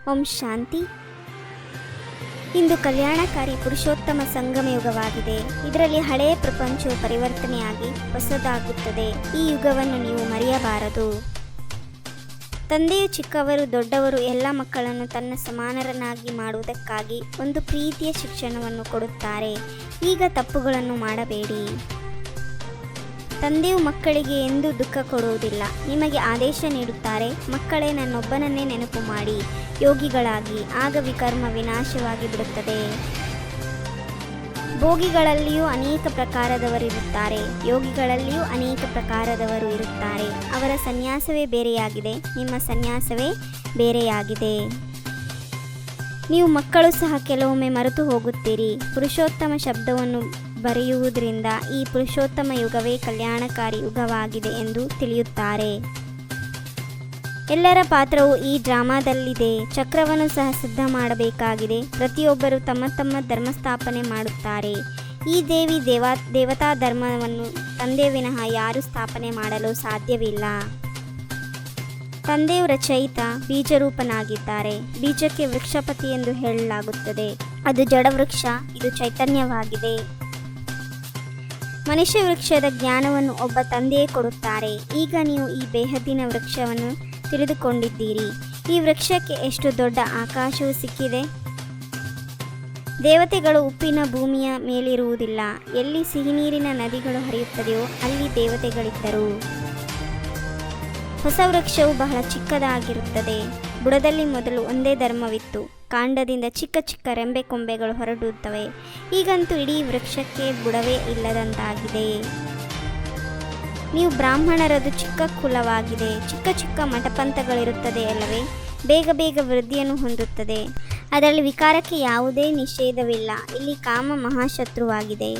ಓಂ ಶಾಂತಿ. ಇಂದು ಕಲ್ಯಾಣಕಾರಿ ಪುರುಷೋತ್ತಮ ಸಂಗಮ ಯುಗವಾಗಿದೆ. ಇದರಲ್ಲಿ ಹಳೆಯ ಪ್ರಪಂಚವು ಪರಿವರ್ತನೆಯಾಗಿ ಹೊಸದಾಗುತ್ತದೆ. ಈ ಯುಗವನ್ನು ನೀವು ಮರೆಯಬಾರದು. ತಂದೆಯು ಚಿಕ್ಕವರು ದೊಡ್ಡವರು ಎಲ್ಲ ಮಕ್ಕಳನ್ನು ತನ್ನ ಸಮಾನರನ್ನಾಗಿ ಮಾಡುವುದಕ್ಕಾಗಿ ಒಂದು ಪ್ರೀತಿಯ ಶಿಕ್ಷಣವನ್ನು ಕೊಡುತ್ತಾರೆ. ಈಗ ತಪ್ಪುಗಳನ್ನು ಮಾಡಬೇಡಿ. ತಂದೆಯು ಮಕ್ಕಳಿಗೆ ಎಂದೂ ದುಃಖ ಕೊಡುವುದಿಲ್ಲ. ನಿಮಗೆ ಆದೇಶ ನೀಡುತ್ತಾರೆ, ಮಕ್ಕಳೇ ನನ್ನೊಬ್ಬನನ್ನೇ ನೆನಪು ಮಾಡಿ ಯೋಗಿಗಳಾಗಿ, ಆಗ ವಿಕರ್ಮ ವಿನಾಶವಾಗಿ ಬಿಡುತ್ತದೆ. ಭೋಗಿಗಳಲ್ಲಿಯೂ ಅನೇಕ ಪ್ರಕಾರದವರಿರುತ್ತಾರೆ, ಯೋಗಿಗಳಲ್ಲಿಯೂ ಅನೇಕ ಪ್ರಕಾರದವರು ಇರುತ್ತಾರೆ. ಅವರ ಸನ್ಯಾಸವೇ ಬೇರೆಯಾಗಿದೆ, ನಿಮ್ಮ ಸನ್ಯಾಸವೇ ಬೇರೆಯಾಗಿದೆ. ನೀವು ಮಕ್ಕಳು ಸಹ ಕೆಲವೊಮ್ಮೆ ಮರೆತು ಹೋಗುತ್ತೀರಿ. ಪುರುಷೋತ್ತಮ ಶಬ್ದವನ್ನು ಬರೆಯುವುದರಿಂದ ಈ ಪುರುಷೋತ್ತಮ ಯುಗವೇ ಕಲ್ಯಾಣಕಾರಿ ಯುಗವಾಗಿದೆ ಎಂದು ತಿಳಿಯುತ್ತಾರೆ. ಎಲ್ಲರ ಪಾತ್ರವು ಈ ಡ್ರಾಮಾದಲ್ಲಿದೆ. ಚಕ್ರವನ್ನು ಸಹ ಸಿದ್ಧ ಮಾಡಬೇಕಾಗಿದೆ. ಪ್ರತಿಯೊಬ್ಬರು ತಮ್ಮ ತಮ್ಮ ಧರ್ಮಸ್ಥಾಪನೆ ಮಾಡುತ್ತಾರೆ. ಈ ದೇವತಾ ಧರ್ಮವನ್ನು ತಂದೆ ವಿನಃ ಯಾರೂ ಸ್ಥಾಪನೆ ಮಾಡಲು ಸಾಧ್ಯವಿಲ್ಲ. ತಂದೆಯು ರಚಯಿತ ಬೀಜರೂಪನಾಗಿದ್ದಾರೆ. ಬೀಜಕ್ಕೆ ವೃಕ್ಷಪತಿ ಎಂದು ಹೇಳಲಾಗುತ್ತದೆ. ಅದು ಜಡವೃಕ್ಷ, ಇದು ಚೈತನ್ಯವಾಗಿದೆ. ಮನುಷ್ಯ ವೃಕ್ಷದ ಜ್ಞಾನವನ್ನು ಒಬ್ಬ ತಂದೆಯೇ ಕೊಡುತ್ತಾರೆ. ಈಗ ನೀವು ಈ ಬೇಹದ್ದಿನ ವೃಕ್ಷವನ್ನು ತಿಳಿದುಕೊಂಡಿದ್ದೀರಿ. ಈ ವೃಕ್ಷಕ್ಕೆ ಎಷ್ಟು ದೊಡ್ಡ ಆಕಾಶವು ಸಿಕ್ಕಿದೆ. ದೇವತೆಗಳು ಉಪ್ಪಿನ ಭೂಮಿಯ ಮೇಲಿರುವುದಿಲ್ಲ. ಎಲ್ಲಿ ಸಿಹಿನೀರಿನ ನದಿಗಳು ಹರಿಯುತ್ತದೆಯೋ ಅಲ್ಲಿ ದೇವತೆಗಳಿದ್ದರು. ಹೊಸ ವೃಕ್ಷವು ಬಹಳ ಚಿಕ್ಕದಾಗಿರುತ್ತದೆ. ಬುಡದಲ್ಲಿ ಮೊದಲು ಒಂದೇ ಧರ್ಮವಿತ್ತು. ಕಾಂಡದಿಂದ ಚಿಕ್ಕ ಚಿಕ್ಕ ರೆಂಬೆ ಕೊಂಬೆಗಳು ಹೊರಡುತ್ತವೆ. ಈಗಂತೂ ಇಡೀ ವೃಕ್ಷಕ್ಕೆ ಬುಡವೇ ಇಲ್ಲದಂತಾಗಿದೆ. ನೀವು ಬ್ರಾಹ್ಮಣರದು ಚಿಕ್ಕ ಕುಲವಾಗಿದೆ. ಚಿಕ್ಕ ಚಿಕ್ಕ ಮಠಪಂಥಗಳಿರುತ್ತದೆ ಅಲ್ಲವೇ? ಬೇಗ ಬೇಗ ವೃದ್ಧಿಯನ್ನು ಹೊಂದುತ್ತದೆ. ಅದರಲ್ಲಿ ವಿಕಾರಕ್ಕೆ ಯಾವುದೇ ನಿಷೇಧವಿಲ್ಲ. ಇಲ್ಲಿ ಕಾಮ ಮಹಾಶತ್ರುವಾಗಿದೆ.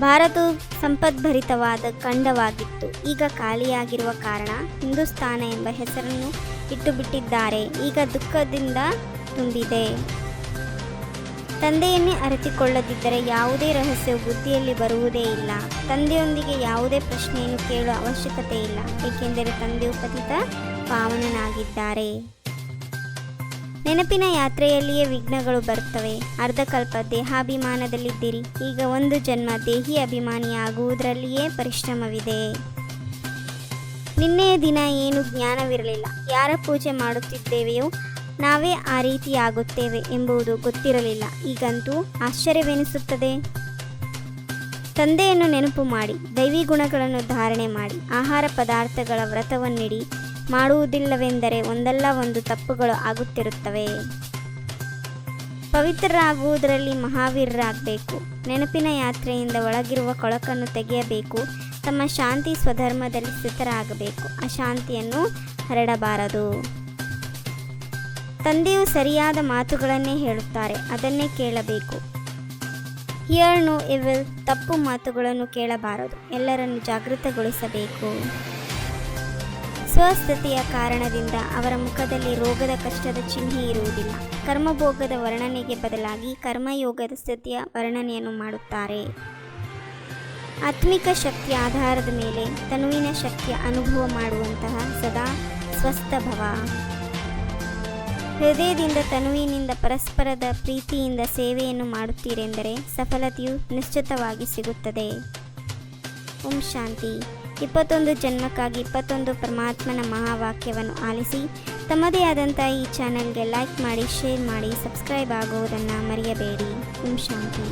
ಭಾರತವು ಸಂಪದ್ಭರಿತವಾದ ಖಂಡವಾಗಿತ್ತು. ಈಗ ಖಾಲಿಯಾಗಿರುವ ಕಾರಣ ಹಿಂದೂಸ್ತಾನ ಎಂಬ ಹೆಸರನ್ನು ಇಟ್ಟುಬಿಟ್ಟಿದ್ದಾರೆ. ಈಗ ದುಃಖದಿಂದ ತುಂಬಿದೆ. ತಂದೆಯನ್ನೇ ಅರಿತುಕೊಳ್ಳದಿದ್ದರೆ ಯಾವುದೇ ರಹಸ್ಯವು ಬುದ್ಧಿಯಲ್ಲಿ ಬರುವುದೇ ಇಲ್ಲ. ತಂದೆಯೊಂದಿಗೆ ಯಾವುದೇ ಪ್ರಶ್ನೆಯನ್ನು ಕೇಳುವ ಅವಶ್ಯಕತೆ ಇಲ್ಲ, ಏಕೆಂದರೆ ತಂದೆಯು ಪತಿತ ಪಾವನನಾಗಿದ್ದಾರೆ. ನೆನಪಿನ ಯಾತ್ರೆಯಲ್ಲಿಯೇ ವಿಘ್ನಗಳು ಬರುತ್ತವೆ. ಅರ್ಧಕಲ್ಪ ದೇಹಾಭಿಮಾನದಲ್ಲಿದ್ದೀರಿ. ಈಗ ಒಂದು ಜನ್ಮ ದೇಹಿ ಅಭಿಮಾನಿಯಾಗುವುದರಲ್ಲಿಯೇ ಪರಿಶ್ರಮವಿದೆ. ನಿನ್ನೆಯ ದಿನ ಏನು ಜ್ಞಾನವಿರಲಿಲ್ಲ. ಯಾರ ಪೂಜೆ ಮಾಡುತ್ತಿದ್ದೇವೆಯೋ ನಾವೇ ಆ ರೀತಿಯಾಗುತ್ತೇವೆ ಎಂಬುದು ಗೊತ್ತಿರಲಿಲ್ಲ. ಈಗಂತೂ ಆಶ್ಚರ್ಯವೆನಿಸುತ್ತದೆ. ತಂದೆಯನ್ನು ನೆನಪು ಮಾಡಿ, ದೈವಿ ಗುಣಗಳನ್ನು ಧಾರಣೆ ಮಾಡಿ, ಆಹಾರ ಪದಾರ್ಥಗಳ ವ್ರತವನ್ನಿಡಿ. ಮಾಡುವುದಿಲ್ಲವೆಂದರೆ ಒಂದಲ್ಲ ಒಂದು ತಪ್ಪುಗಳು ಆಗುತ್ತಿರುತ್ತವೆ. ಪವಿತ್ರರಾಗುವುದರಲ್ಲಿ ಮಹಾವೀರರಾಗಬೇಕು. ನೆನಪಿನ ಯಾತ್ರೆಯಿಂದ ಒಳಗಿರುವ ಕೊಳಕನ್ನು ತೆಗೆಯಬೇಕು. ತಮ್ಮ ಶಾಂತಿ ಸ್ವಧರ್ಮದಲ್ಲಿ ಸ್ಥಿತರಾಗಬೇಕು. ಅಶಾಂತಿಯನ್ನು ಹರಡಬಾರದು. ತಂದೆಯು ಸರಿಯಾದ ಮಾತುಗಳನ್ನೇ ಹೇಳುತ್ತಾರೆ, ಅದನ್ನೇ ಕೇಳಬೇಕು. ಹಿಯರ್ ನೋ ಎವಿಲ್, ತಪ್ಪು ಮಾತುಗಳನ್ನು ಕೇಳಬಾರದು. ಎಲ್ಲರನ್ನು ಜಾಗೃತಗೊಳಿಸಬೇಕು. ಸ್ವಸ್ಥತೆಯ ಕಾರಣದಿಂದ ಅವರ ಮುಖದಲ್ಲಿ ರೋಗದ ಕಷ್ಟದ ಚಿಹ್ನೆ ಇರುವುದಿಲ್ಲ. ಕರ್ಮಭೋಗದ ವರ್ಣನೆಗೆ ಬದಲಾಗಿ ಕರ್ಮಯೋಗದ ಸ್ಥಿತಿಯ ವರ್ಣನೆಯನ್ನು ಮಾಡುತ್ತಾರೆ. ಆತ್ಮಿಕ ಶಕ್ತಿಯ ಆಧಾರದ ಮೇಲೆ ತನುವಿನ ಶಕ್ತಿಯ ಅನುಭವ ಮಾಡುವಂತಹ ಸದಾ ಸ್ವಸ್ಥ ಭವ. ಹೃದಯದಿಂದ ತನುವಿನಿಂದ ಪರಸ್ಪರದ ಪ್ರೀತಿಯಿಂದ ಸೇವೆಯನ್ನು ಮಾಡುತ್ತೀರೆಂದರೆ ಸಫಲತೆಯು ನಿಶ್ಚಿತವಾಗಿ ಸಿಗುತ್ತದೆ. ಓಂ ಶಾಂತಿ. 21 ಜನ್ಮಕ್ಕಾಗಿ 21 ಪರಮಾತ್ಮನ ಮಹಾವಾಕ್ಯವನ್ನು ಆಲಿಸಿ ತಮ್ಮದೇ ಆದಂಥ ಈ ಚಾನೆಲ್ಗೆ ಲೈಕ್ ಮಾಡಿ, ಶೇರ್ ಮಾಡಿ, ಸಬ್ಸ್ಕ್ರೈಬ್ ಆಗುವುದನ್ನು ಮರೆಯಬೇಡಿ. ಓಂ ಶಾಂತಿ.